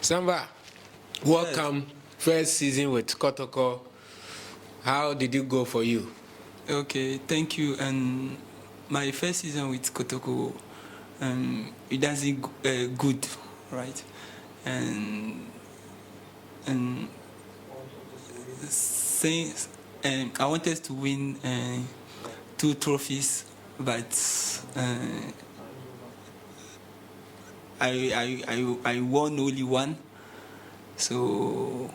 Samba, welcome. First season with Kotoko. How did it go for you? Okay, thank you. And my first season with Kotoko, it does it good, right? And and since I wanted to win two trophies, but I won only one. So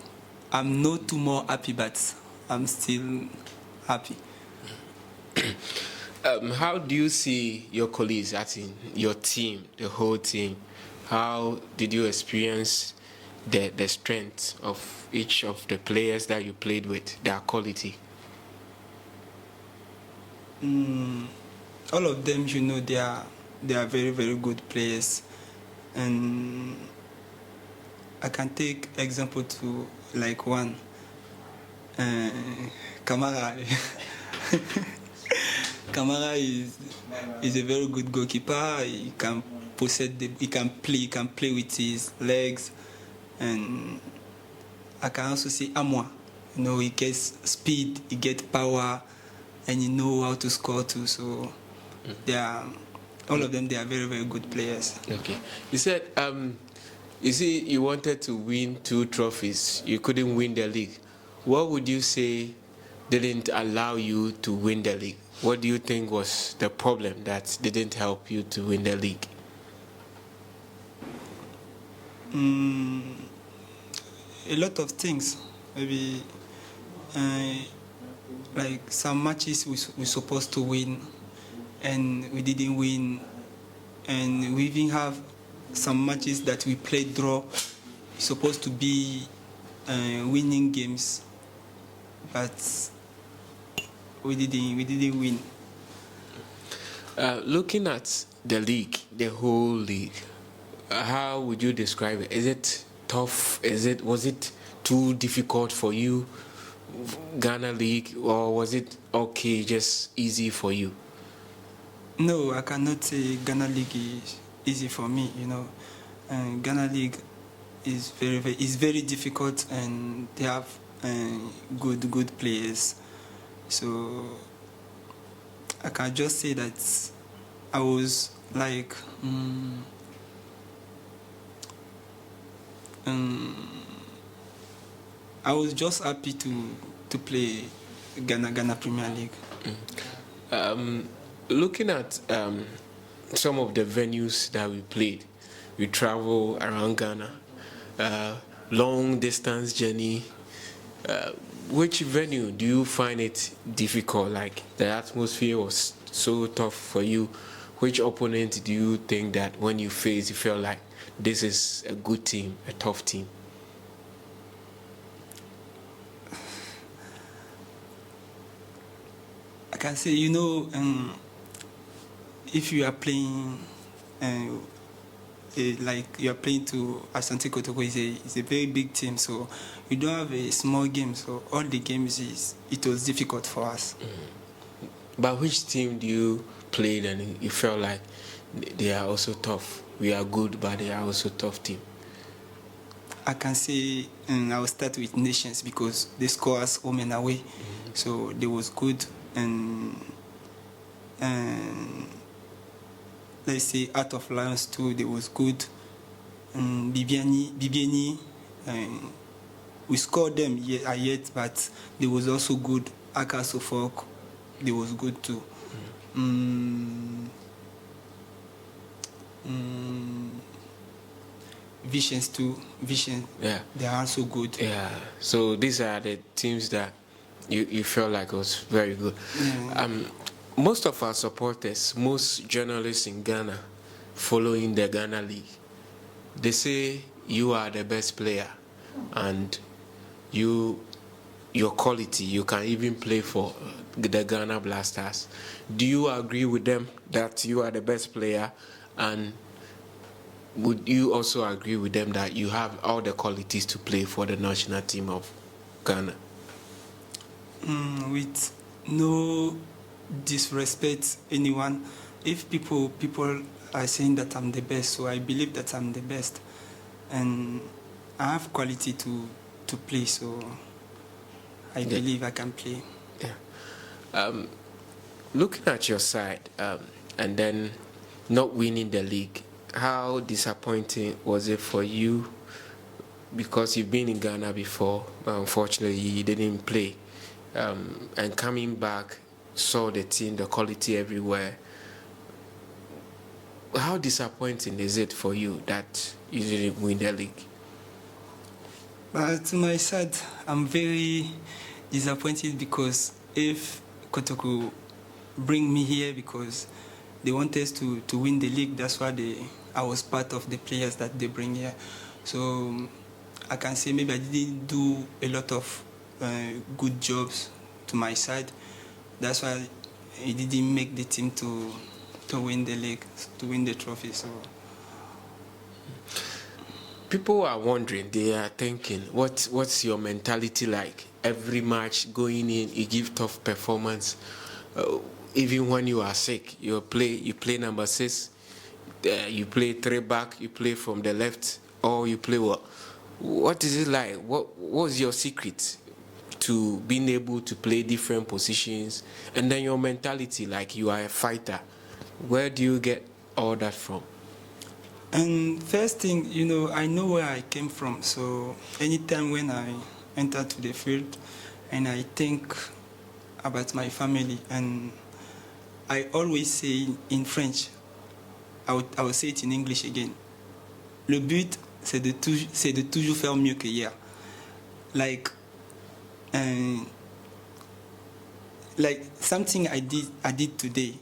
I'm not too more happy, but I'm still happy. How do you see your colleagues, as in your team, the whole team? How did you experience the strength of each of the players that you played with, their quality? All of them, they are very very good players, and I can take example to like one, Kamara. Kamara is a very good goalkeeper. He can he can play with his legs, and I can also say Amwa. He gets speed, he gets power, and he know how to score too. So they are all of them. They are very very good players. Okay, you said you wanted to win two trophies. You couldn't win the league. What would you say didn't allow you to win the league? What do you think was the problem that didn't help you to win the league? A lot of things. Maybe like some matches we supposed to win and we didn't win, and we even have some matches that we played draw. It's supposed to be winning games, but we didn't win. Looking at the league, the whole league, how would you describe it? Is it tough? Was it too difficult for you, Ghana League, or was it okay, just easy for you? No, I cannot say Ghana League is easy for me. Ghana League is very difficult, and they have good players. So I can just say that I was like I was just happy to play Ghana Premier League. Looking at some of the venues that we played, we travel around Ghana, long distance journey. Which venue do you find it difficult? Like the atmosphere was so tough for you. Which opponent do you think that when you face, you felt like this is a good team, a tough team? I can say, if you are playing, like you are playing to Asante Kotoko, is a very big team, so you don't have a small game. So all the games it was difficult for us. But which team do you play and you felt like they are also tough? We are good, but they are also tough team. I can say I will start with Nations because they score us home and away, so they was good, and let's say Art of Lions too, they was good. Bibiani, we scored them yet, but they was also good. Aka Suffolk, they was good too. Visions too. Yeah. They are also good. Yeah. So these are the teams that you felt like was very good. Yeah. Most of our supporters, most journalists in Ghana, following the Ghana League, they say you are the best player, and your quality, you can even play for the Ghana Blasters. Do you agree with them that you are the best player, and would you also agree with them that you have all the qualities to play for the national team of Ghana? With no disrespect anyone, if people are saying that I'm the best, so I believe that I'm the best, and I have quality to play, so I believe I can play. Yeah. Looking at your side, and then not winning the league, how disappointing was it for you? Because you've been in Ghana before, but unfortunately you didn't play. And coming back, saw the team, the quality everywhere. How disappointing is it for you that you didn't win the league? To my side, I'm very disappointed because if Kotoko bring me here because they want us to win the league, that's why I was part of the players that they bring here. So I can say maybe I didn't do a lot of good jobs to my side. That's why it didn't make the team to win the league, to win the trophy. So people are wondering, they are thinking, what's your mentality like? Every match going in, you give tough performance. Even when you are sick, you play number 6, you play 3 back, you play from the left, or you play what? What is it like? What's your secret to being able to play different positions? And then your mentality, like you are a fighter. Where do you get all that from? And first thing, I know where I came from. So anytime when I enter to the field and I think about my family, and I always say in French, I will say it in English again. Le but, c'est de toujours faire mieux que hier. Like something I did today,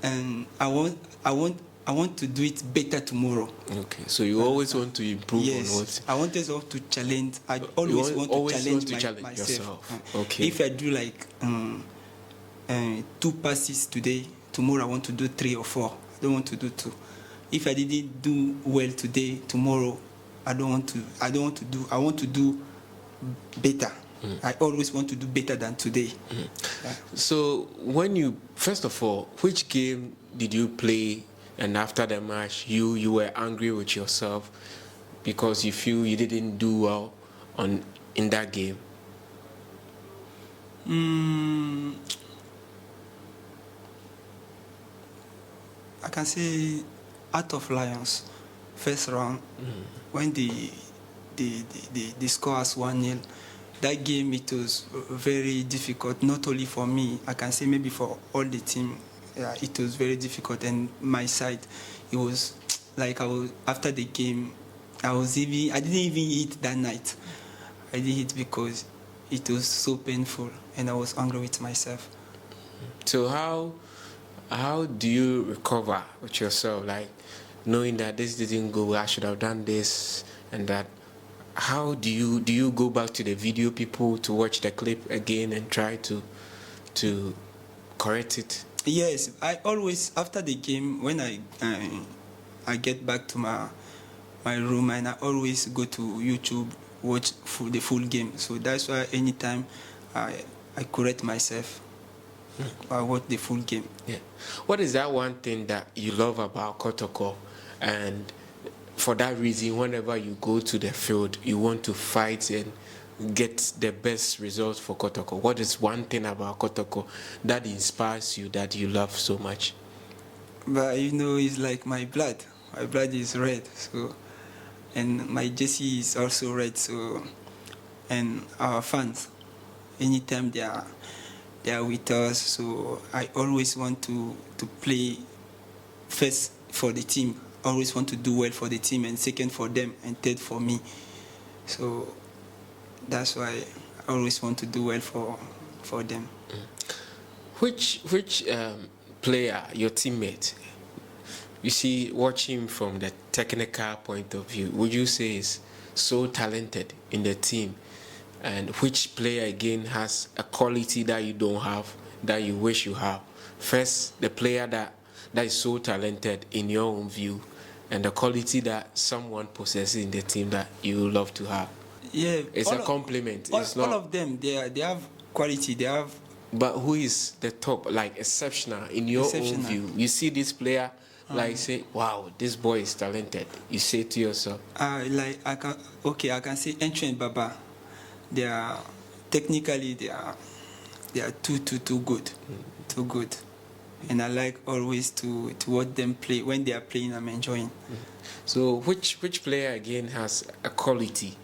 and I want to do it better tomorrow. Okay, so you always want to improve. Yes, on what? I want us all to challenge. I always want to challenge myself. Yourself. Okay. If I do like 2 passes today, tomorrow I want to do 3 or 4. I don't want to do 2. If I didn't do well today, tomorrow I want to do better. I always want to do better than today. Yeah. So first of all, which game did you play, and after the match you were angry with yourself because you feel you didn't do well in that game? I can say Out of Lions, first round, when the score was 1-0. That game, it was very difficult, not only for me, I can say maybe for all the team. Yeah, it was very difficult, and my side, it was like after the game, I didn't even eat that night. I didn't eat because it was so painful, and I was angry with myself. So how do you recover with yourself, like knowing that this didn't go, I should have done this and that? How do you go back to the video people to watch the clip again and try to correct it? Yes, I always, after the game, when I get back to my room, and I always go to YouTube, watch the full game. So that's why anytime I correct myself, I watch the full game. Yeah. What is that one thing that you love about Kotoko? And for that reason, whenever you go to the field, you want to fight and get the best results for Kotoko. What is one thing about Kotoko that inspires you, that you love so much? But it's like my blood. My blood is red, so, and my jersey is also red. So, and our fans, anytime they are with us. So I always want to play first for the team. Always want to do well for the team, and second for them, and third for me. So that's why I always want to do well for them. Which player, your teammate, you see, watching from the technical point of view, would you say is so talented in the team? And which player again has a quality that you don't have, that you wish you have? First, the player that is so talented in your own view, and the quality that someone possesses in the team that you love to have. Yeah, it's a compliment. It's not all of them. They have quality. They have. But who is the top, like exceptional in your own view? You see this player Like say, wow, this boy is talented. You say to yourself. I can say Encho and Baba. They are technically they are too good, too good. And I like always to watch them play. When they are playing, I'm enjoying. So which player again has a quality,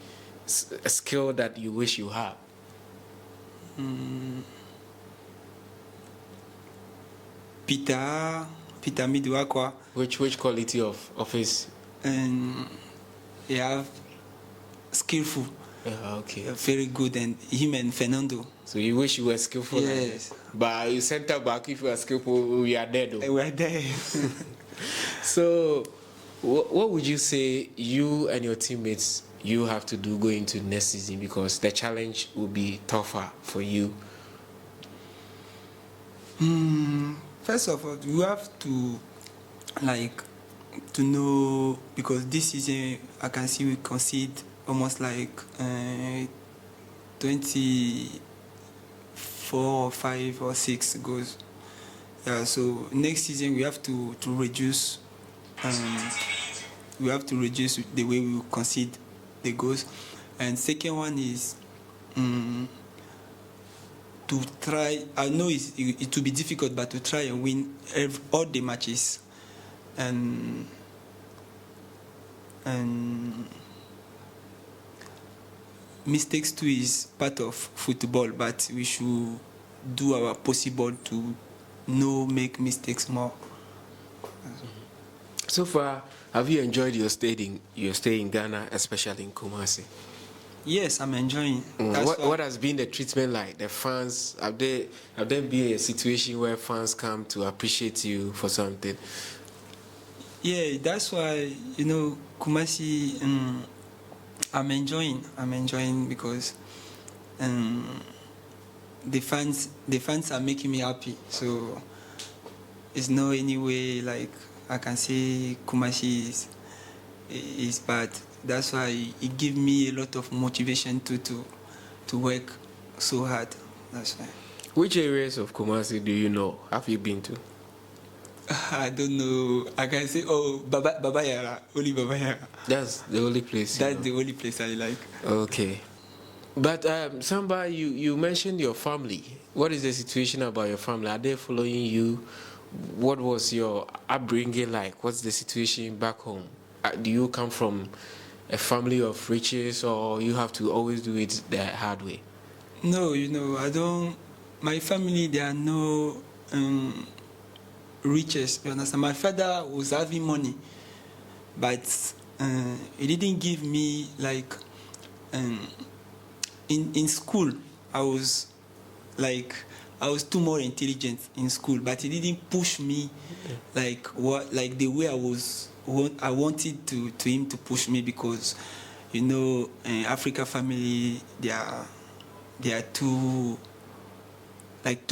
a skill that you wish you have? Peter Midwakwa. Which quality of his? And they have skillful. Okay. Very good, and him and Fernando. So you wish you were skillful? Yes. But you center back, if you are skillful, we are dead. We are there. So, what would you say you and your teammates you have to do going into next season, because the challenge will be tougher for you? First of all, you have to know, because this season I can see we concede almost 24 or 5 or 6 goals. Yeah, so next season we have to reduce. We have to reduce the way we concede the goals. And second one is to try. I know it will be difficult, but to try and win all the matches. And mistakes too is part of football, but we should do our possible to make mistakes more. So far, have you enjoyed your stay in Ghana, especially in Kumasi? Yes, I'm enjoying. What has been the treatment like? The fans, have there been a situation where fans come to appreciate you for something? Yeah, that's why, Kumasi, I'm enjoying because the fans are making me happy. So it's no any way like I can say Kumasi is bad. That's why it gives me a lot of motivation to work so hard. That's why. Which areas of Kumasi do you know? Have you been to? I don't know. I can say, Baba Yara, only Baba Yara. That's the only place. That's the only place I like. Okay. But Samba, you mentioned your family. What is the situation about your family? Are they following you? What was your upbringing like? What's the situation back home? Do you come from a family of riches, or you have to always do it the hard way? No, I don't. My family, there are no riches. You understand? My father was having money, but he didn't give me like. In school, I was too more intelligent in school, but he didn't push me like the way I wanted to him to push me, because Africa family, they are too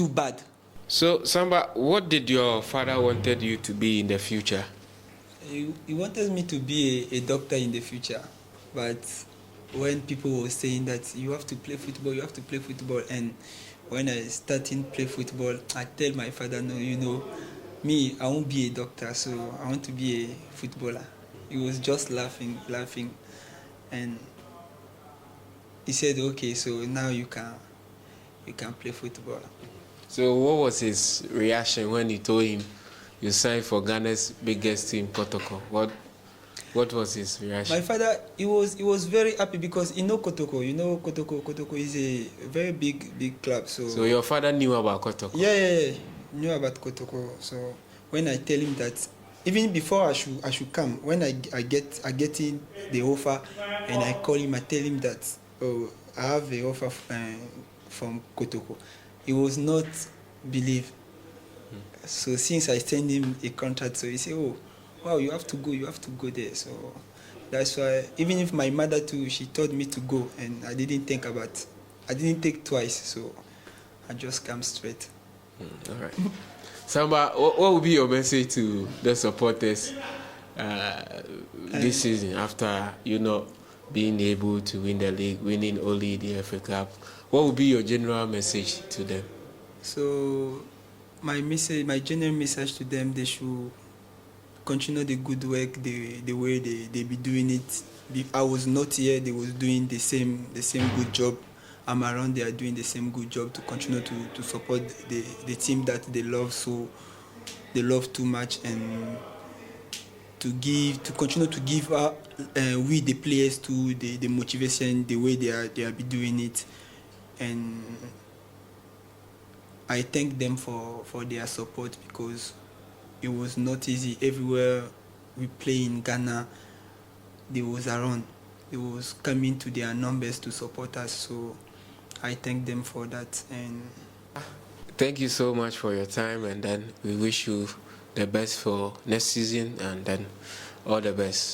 bad. So Samba, what did your father wanted you to be in the future? He wanted me to be a doctor in the future, but when people were saying that you have to play football, and when I started play football, I tell my father, no, me, I won't be a doctor, so I want to be a footballer. He was just laughing, and he said, okay, so now you can play football. So what was his reaction when you told him you signed for Ghana's biggest team, Kotoko? What was his reaction? My father, he was very happy, because Kotoko. Kotoko is a very big club. So your father knew about Kotoko? Yeah, knew about Kotoko. So when I tell him that, even before I should come, when I get in the offer, and I call him, I tell him that, I have the offer from Kotoko. He was not believe. So since I send him a contract, so he said, oh, wow, you have to go there. So that's why, even if my mother too, she told me to go, and I didn't think twice, so I just come straight. All right. Samba, what would be your message to the supporters this season, after being able to win the league, winning only the FA Cup? What would be your general message to them? So my general message to them, they should continue the good work the way they be doing it. I was not here, they was doing the same good job. I'm around, they are doing the same good job to continue to support the team that they love, so they love too much, and to continue to give we the players to the motivation the way they are be doing it. And I thank them for their support, because it was not easy. Everywhere we play in Ghana, they was around. They was coming to their numbers to support us. So I thank them for that. And thank you so much for your time, and then we wish you the best for next season, and then all the best.